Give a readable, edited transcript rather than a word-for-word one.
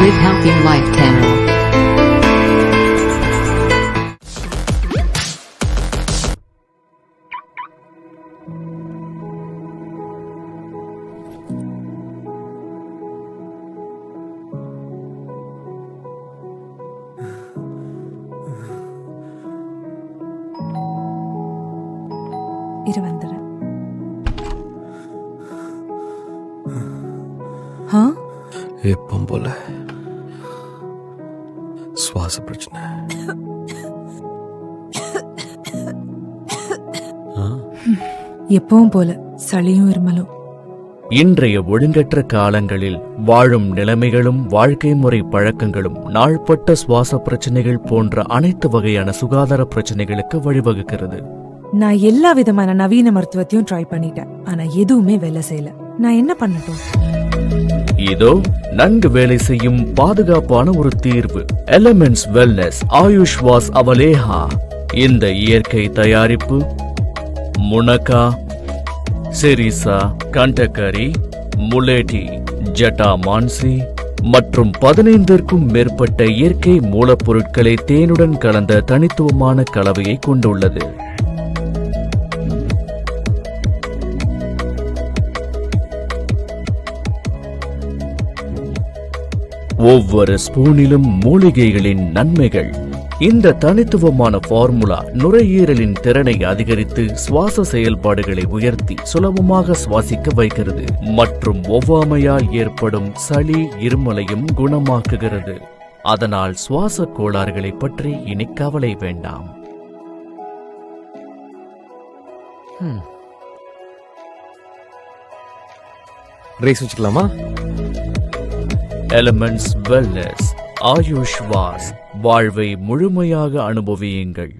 Live Healthy Life Channel. வந்துடுறேன். எப்பவும் போல சுவாச பிரச்சனை. எப்பவும் போல சளியும் இருமலும். இன்றைய ஒழுங்கற்ற காலங்களில் வாழும் நிலைமைகளும் வாழ்க்கை முறை பழக்கங்களும் நாள்பட்ட சுவாச பிரச்சனைகள் போன்ற அனைத்து வகையான சுகாதார பிரச்சனைகளுக்கு வழிவகுக்கிறது. நான் எல்லா விதமான நவீன மருத்துவத்தையும் ட்ரை பண்ணிட்டேன், ஆனா எதுவுமே வேலை செய்யல. நான் என்ன பண்ணட்டும்? இதோ நன்கு வேலை செய்யும் பாதுகாப்பான ஒரு தீர்வு. Elements wellness Ayush Vasavaleha. இந்த இயற்கை தயாரிப்பு முனக்கா, செரிசா, கண்டகரி, முலேட்டி, ஜட்டாமான்சி மற்றும் 15ற்கும் மேற்பட்ட இயற்கை மூலப்பொருட்களை தேனுடன் கலந்த தனித்துவமான கலவையை கொண்டுள்ளது. ஒவ்வொரு ஸ்பூனிலும் மூலிகைகளின் நன்மைகள். இந்த தனித்துவமான ஃபார்முலா நுரையீரலின் திறனை அதிகரித்து சுவாச செயல்பாடுகளை உயர்த்தி சுலபமாக சுவாசிக்க வைக்கிறது மற்றும் ஒவ்வாமையால் ஏற்படும் சளி இருமலையும் குணமாக்குகிறது. அதனால் சுவாச கோளாறுகளை பற்றி இனி கவலை வேண்டாம். ரேஸ் வச்சுக்கலாமா? Elements wellness Ayush was. வாழ்வை முழுமையாக அனுபவியுங்கள்.